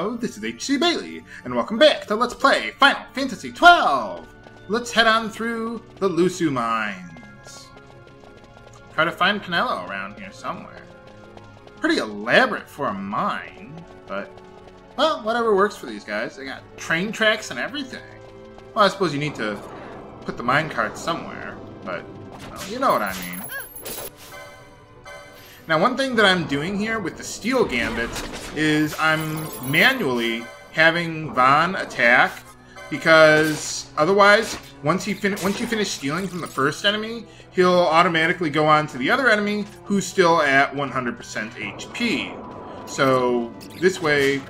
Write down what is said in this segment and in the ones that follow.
Hello, this is HC Bailey, and welcome back to Let's Play Final Fantasy XII! Let's head on through the Lhusu Mines. Try to find Penelo around here somewhere. Pretty elaborate for a mine, but, well, whatever works for these guys. They got train tracks and everything. Well, I suppose you need to put the minecart somewhere, but, well, you know what I mean. Now, one thing that I'm doing here with the steel gambits is I'm manually having Vaan attack, because otherwise, once you finish stealing from the first enemy, he'll automatically go on to the other enemy who's still at 100% HP. So this way,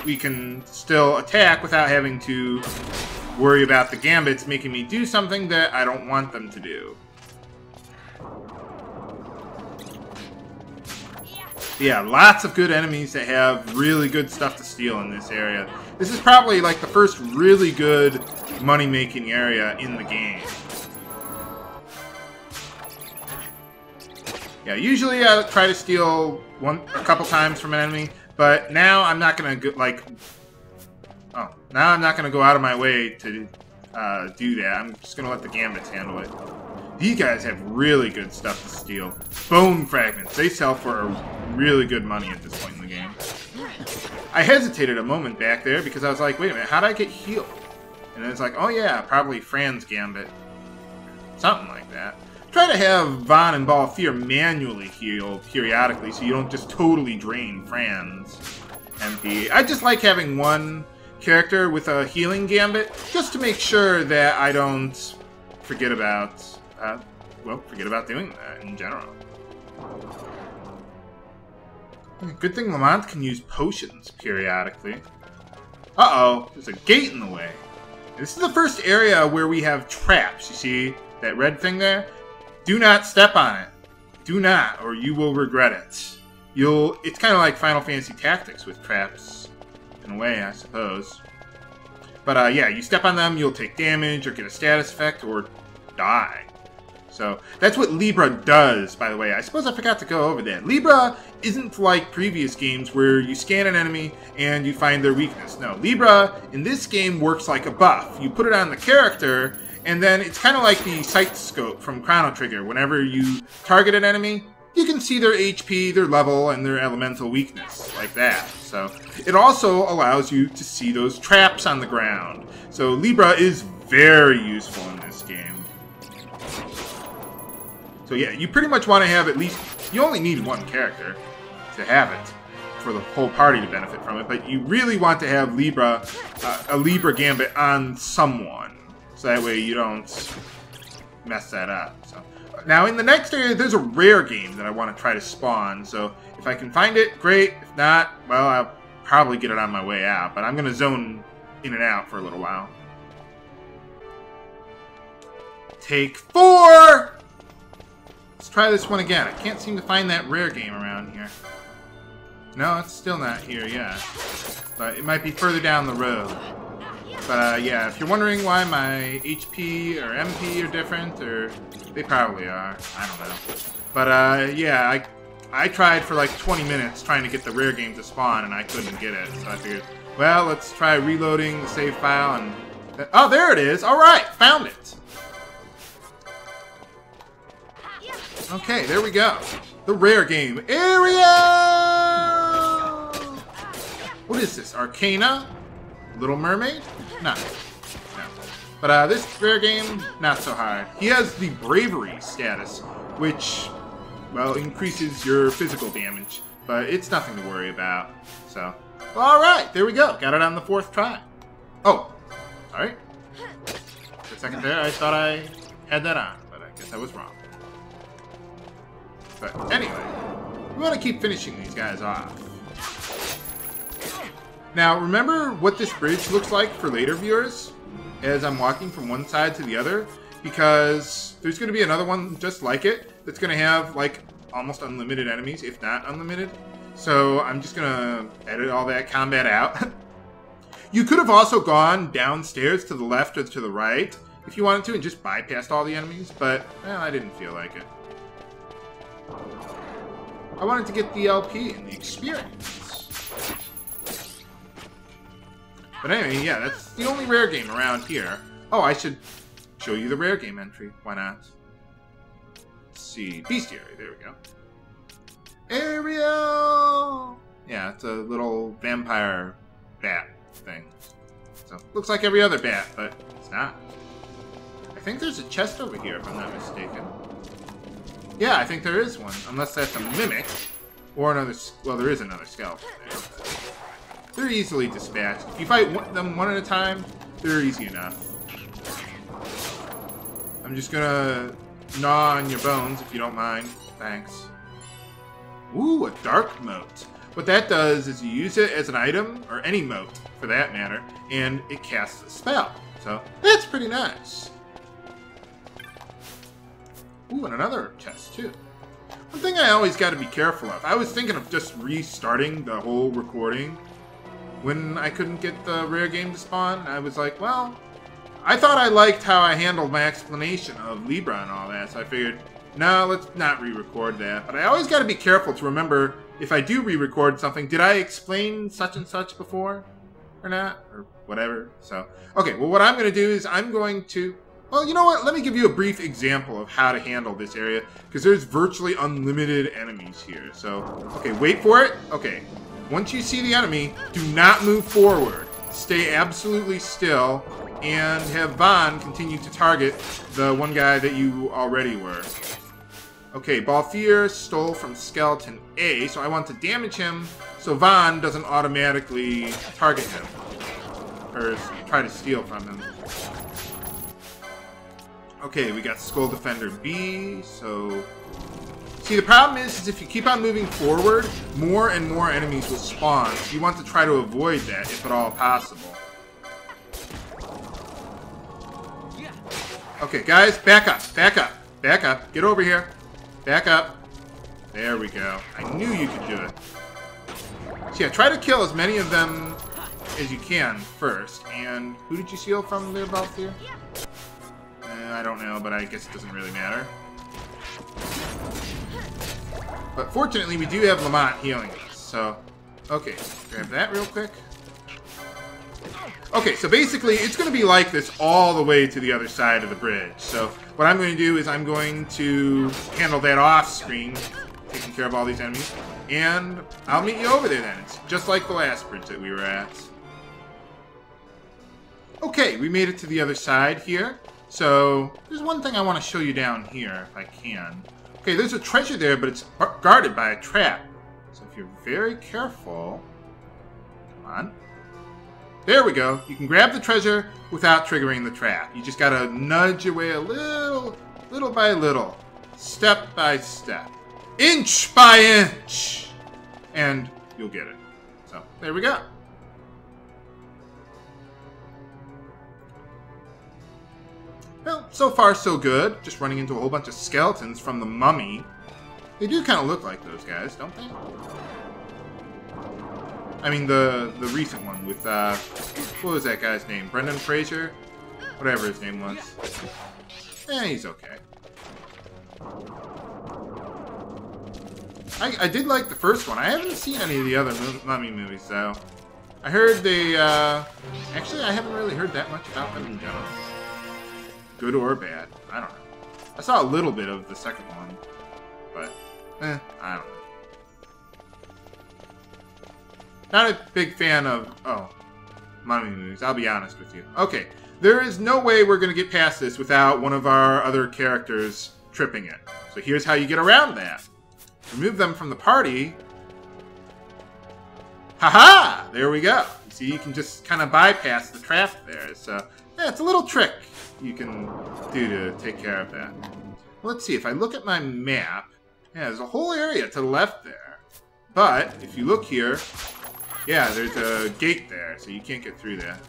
we can still attack without having to worry about the gambits making me do something that I don't want them to do. Yeah, lots of good enemies that have really good stuff to steal in this area. This is probably like the first really good money-making area in the game. Yeah, usually I try to steal a couple times from an enemy, but now I'm not gonna go now I'm not gonna go out of my way to do that. I'm just gonna let the gambits handle it. These guys have really good stuff to steal. Bone fragments. They sell for really good money at this point in the game. I hesitated a moment back there because I was like, wait a minute, how'd I get healed? And then it's like, oh yeah, probably Fran's gambit. Something like that. Try to have Vaan and Balthier manually heal periodically so you don't just totally drain Fran's MP. I just like having one character with a healing gambit just to make sure that I don't forget about doing that in general. Good thing Lamont can use potions periodically. Uh-oh, there's a gate in the way. This is the first area where we have traps. You see that red thing there? Do not step on it. Do not, or you will regret it. It's kind of like Final Fantasy Tactics with traps, in a way, I suppose. But yeah, you step on them, you'll take damage, or get a status effect, or die. So, that's what Libra does, by the way. I suppose I forgot to go over that. Libra isn't like previous games where you scan an enemy and you find their weakness. No, Libra, in this game, works like a buff. You put it on the character, and then it's kind of like the sight scope from Chrono Trigger. Whenever you target an enemy, you can see their HP, their level, and their elemental weakness, like that. So, it also allows you to see those traps on the ground. So, Libra is very useful in this game. So yeah, you pretty much want to have at least, you only need one character to have it, for the whole party to benefit from it, but you really want to have Libra, a Libra gambit on someone, so that way you don't mess that up. So now in the next area, there's a rare game that I want to try to spawn, so if I can find it, great. If not, well, I'll probably get it on my way out, but I'm going to zone in and out for a little while. Take 4! Let's try this one again. I can't seem to find that rare game around here. No, it's still not here yet. But it might be further down the road. But yeah, if you're wondering why my HP or MP are different, or they probably are. I don't know. But yeah, I tried for like 20 minutes trying to get the rare game to spawn, and I couldn't get it. So I figured, well, let's try reloading the save file, and... oh, there it is! Alright, found it! Okay, there we go. The rare game area! What is this? Arcana? Little Mermaid? No. But this rare game, not so hard. He has the bravery status, which, well, increases your physical damage. But it's nothing to worry about. So, alright, there we go. Got it on the 4th try. Oh, sorry. For a second there, I thought I had that on, but I guess I was wrong. But anyway, we want to keep finishing these guys off. Now, remember what this bridge looks like for later viewers as I'm walking from one side to the other? Because there's going to be another one just like it that's going to have, like, almost unlimited enemies, if not unlimited. So I'm just going to edit all that combat out. You could have also gone downstairs to the left or to the right if you wanted to and just bypassed all the enemies, but, well, I didn't feel like it. I wanted to get the LP and the experience. But anyway, yeah, that's the only rare game around here. Oh, I should show you the rare game entry. Why not? Let's see. Bestiary. There we go. Ariel! Yeah, it's a little vampire bat thing. So, looks like every other bat, but it's not. I think there's a chest over here, if I'm not mistaken. Yeah, I think there is one. Unless that's a mimic. Or another... Well, there is another skeleton there. They're easily dispatched. If you fight them one at a time, they're easy enough. I'm just gonna gnaw on your bones, if you don't mind. Thanks. Ooh, a dark mote. What that does is you use it as an item, or any mote, for that matter, and it casts a spell. So, that's pretty nice. Ooh, and another chest, too. One thing I always got to be careful of. I was thinking of just restarting the whole recording when I couldn't get the rare game to spawn. I was like, well, I thought I liked how I handled my explanation of Libra and all that, so I figured, no, let's not re-record that. But I always got to be careful to remember, if I do re-record something, did I explain such and such before? Or not? Or whatever. So, okay, well, what I'm going to do is I'm going to... Well, you know what? Let me give you a brief example of how to handle this area, because there's virtually unlimited enemies here. So, okay, wait for it. Okay, once you see the enemy, do not move forward. Stay absolutely still, and have Vaughn continue to target the one guy that you already were. Okay, Balthier stole from Skeleton A, so I want to damage him so Vaughn doesn't automatically target him. Or try to steal from him. Okay, we got Skull Defender B, so... See, the problem is if you keep on moving forward, more and more enemies will spawn. So you want to try to avoid that, if at all possible. Okay, guys, back up, back up, back up. Get over here. Back up. There we go. I knew you could do it. So yeah, try to kill as many of them as you can first. And who did you steal from there, Balthier? I don't know, but I guess it doesn't really matter. But fortunately, we do have Lamont healing us, so... Okay, grab that real quick. Okay, so basically, it's going to be like this all the way to the other side of the bridge. So what I'm going to do is I'm going to handle that off-screen, taking care of all these enemies, and I'll meet you over there then. It's just like the last bridge that we were at. Okay, we made it to the other side here. So, there's one thing I want to show you down here, if I can. Okay, there's a treasure there, but it's guarded by a trap. So if you're very careful... Come on. There we go. You can grab the treasure without triggering the trap. You just gotta nudge your way a little by little. Step by step. Inch by inch! And you'll get it. So, there we go. Well, so far so good. Just running into a whole bunch of skeletons from the mummy. They do kind of look like those guys, don't they? I mean, the recent one with, what was that guy's name? Brendan Fraser? Whatever his name was. He's okay. I did like the first one. I haven't seen any of the other mummy movies, though. I heard they, actually, I haven't really heard that much about them in general. Good or bad. I don't know. I saw a little bit of the second one, but, I don't know. Not a big fan of, mummy movies, I'll be honest with you. Okay, there is no way we're going to get past this without one of our other characters tripping it. So here's how you get around that. Remove them from the party. Haha! There we go. See, you can just kind of bypass the trap there. So, yeah, it's a little trick you can do to take care of that. Well, let's see, if I look at my map, yeah, there's a whole area to the left there. But, if you look here, yeah, there's a gate there, so you can't get through that.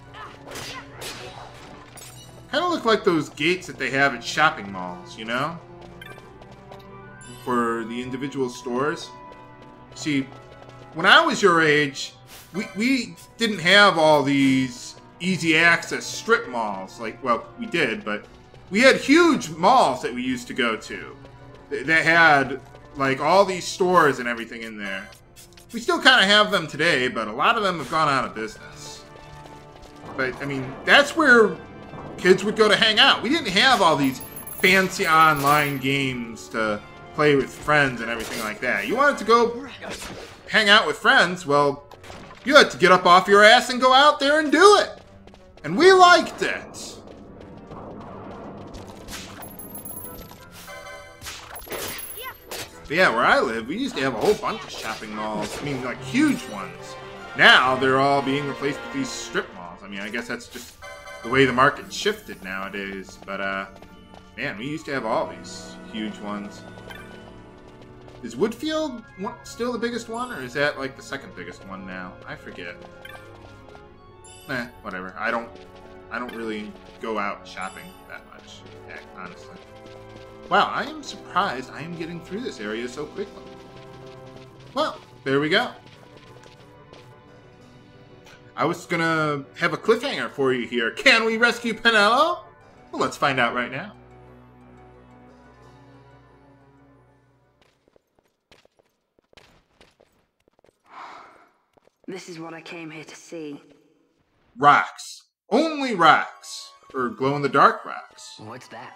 Kind of look like those gates that they have at shopping malls, you know? For the individual stores. See, when I was your age, we didn't have all these easy access strip malls. Like, well, we did, but we had huge malls that we used to go to that had, like, all these stores and everything in there. We still kind of have them today, but a lot of them have gone out of business. But, I mean, that's where kids would go to hang out. We didn't have all these fancy online games to play with friends and everything like that. You wanted to go hang out with friends, well, you had to get up off your ass and go out there and do it. And we liked it. But yeah, where I live, we used to have a whole bunch of shopping malls. I mean, like, huge ones. Now, they're all being replaced with these strip malls. I mean, I guess that's just the way the market shifted nowadays. But, man, we used to have all these huge ones. Is Woodfield still the biggest one, or is that, like, the second biggest one now? I forget. Whatever. I don't really go out shopping that much, honestly. Wow, I am surprised I am getting through this area so quickly. Well, there we go. I was gonna have a cliffhanger for you here. Can we rescue Penelo? Well, let's find out right now. This is what I came here to see. Rocks. Only rocks. Or glow-in-the-dark rocks. What's that?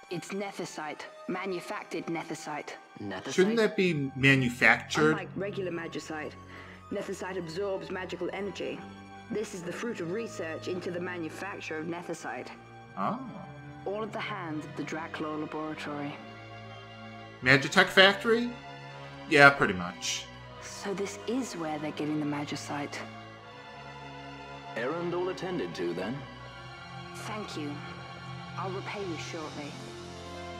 It's nethicite. Manufactured nethicite. Shouldn't that be manufactured? Unlike regular magicite, nethicite absorbs magical energy. This is the fruit of research into the manufacture of nethicite. Oh. All at the hands of the Draclaw Laboratory. Magitech factory? Yeah, pretty much. So this is where they're getting the magicite. Errand all attended to, then? Thank you. I'll repay you shortly.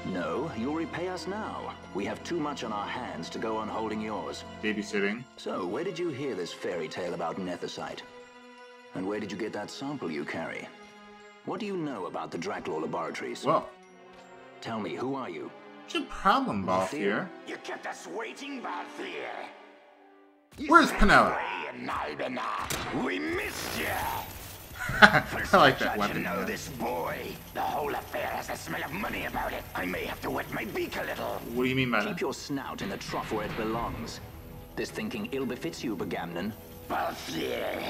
No, you'll repay us now. We have too much on our hands to go on holding yours. Babysitting. So, where did you hear this fairy tale about nethicite? And where did you get that sample you carry? What do you know about the Draclaw Laboratories? Well. Tell me, who are you? What's your problem, Balthier? You kept us waiting, Balthier. Where's Penelo? We missed you. I like that weapon. You know this boy. The whole affair has a smell of money about it. I may have to wet my beak a little. What do you mean by that? Keep your snout in the trough where it belongs. This thinking ill befits you, Bagamnon. Balthier.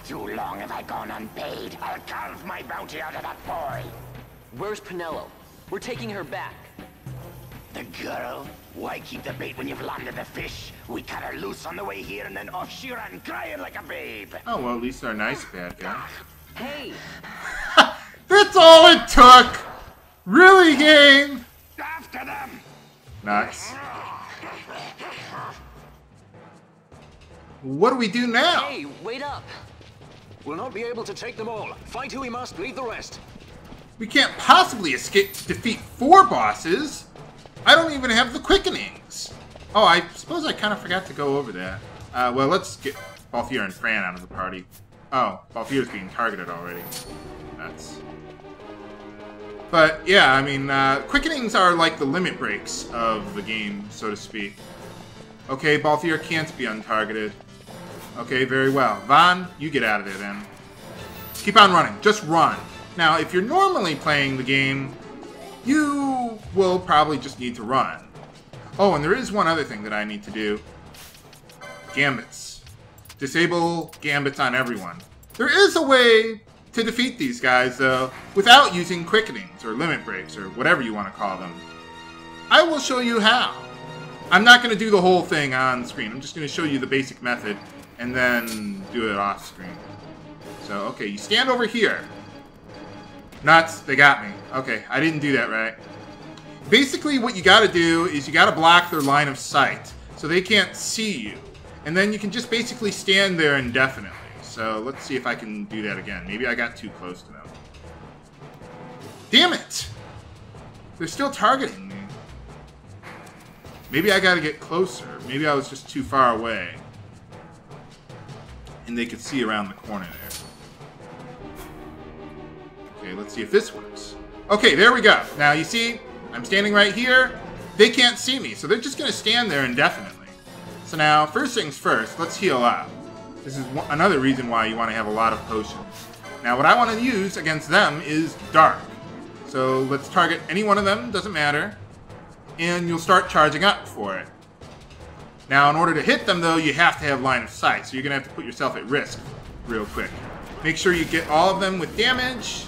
Too long have I gone unpaid. I'll carve my bounty out of that boy. Where's Penelo? We're taking her back. The girl? Why keep the bait when you've landed the fish? We cut her loose on the way here and then off she ran crying like a babe. Oh, well, at least they're nice bad guy. Hey! That's all it took! Really, game? After them! Nice. What do we do now? Hey, wait up! We'll not be able to take them all. Fight who we must, leave the rest. We can't possibly defeat 4 bosses. I don't even have the quickenings. Oh, I suppose I kind of forgot to go over that. Well, let's get Balthier and Fran out of the party. Oh, Balthier's being targeted already. That's... But, yeah, I mean, quickenings are like the limit breaks of the game, so to speak. Okay, Balthier can't be untargeted. Okay, very well. Vaughn, you get out of there then. Keep on running. Just run. Now, if you're normally playing the game, you will probably just need to run. Oh, and there is one other thing that I need to do. Gambits. Disable gambits on everyone. There is a way to defeat these guys, though, without using quickenings, or limit breaks, or whatever you want to call them. I will show you how. I'm not going to do the whole thing on screen. I'm just going to show you the basic method, and then do it off screen. So, okay, you stand over here. Nuts, they got me. Okay, I didn't do that right. Basically, what you gotta do is you gotta block their line of sight, so they can't see you. And then you can just basically stand there indefinitely. So, let's see if I can do that again. Maybe I got too close to them. Damn it! They're still targeting me. Maybe I gotta get closer. Maybe I was just too far away. And they could see around the corner there. Okay, let's see if this works. Okay, there we go. Now, you see, I'm standing right here. They can't see me, so they're just going to stand there indefinitely. So now, first things first, let's heal up. This is another reason why you want to have a lot of potions. Now, what I want to use against them is Dark. So let's target any one of them, doesn't matter. And you'll start charging up for it. Now, in order to hit them, though, you have to have line of sight. So you're going to have to put yourself at risk real quick. Make sure you get all of them with damage.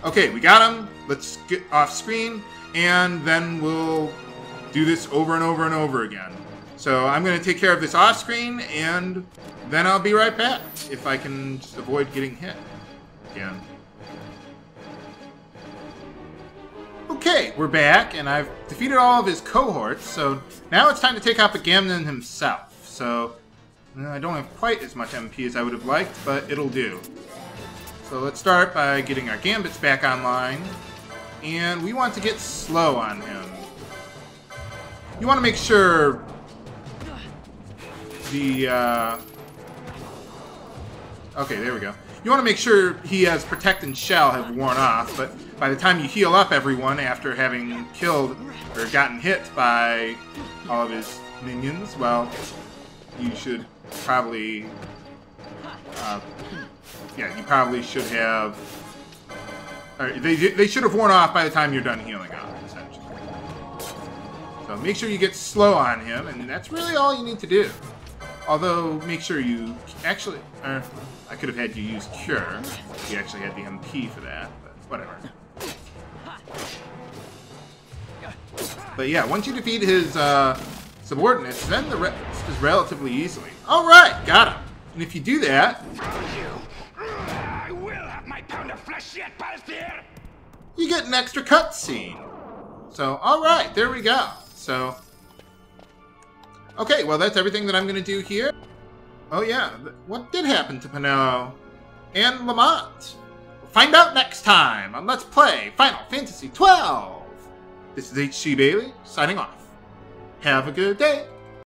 Okay, we got him. Let's get off screen, and then we'll do this over and over and over again. So I'm going to take care of this off screen, and then I'll be right back, if I can just avoid getting hit again. Okay, we're back, and I've defeated all of his cohorts, so now it's time to take out Agamemnon himself. So I don't have quite as much MP as I would have liked, but it'll do. So let's start by getting our gambits back online, and we want to get slow on him. You want to make sure the, okay, there we go. You want to make sure he has Protect and Shell have worn off, but by the time you heal up everyone after having killed or gotten hit by all of his minions, well, you should probably, yeah, you probably should have, or they should have worn off by the time you're done healing up, essentially. So make sure you get slow on him, and that's really all you need to do. Although, make sure you actually... I could have had you use Cure. You actually had the MP for that, but whatever. But yeah, once you defeat his subordinates, then the rest is relatively easily. Alright, got him! And if you do that... I will have my pound of flesh yet, Balthier! You get an extra cutscene. So, alright, there we go. So... Okay, well that's everything that I'm going to do here. Oh yeah, what did happen to Penelo and Lamont? Find out next time on Let's Play Final Fantasy XII! This is HC Bailey, signing off. Have a good day!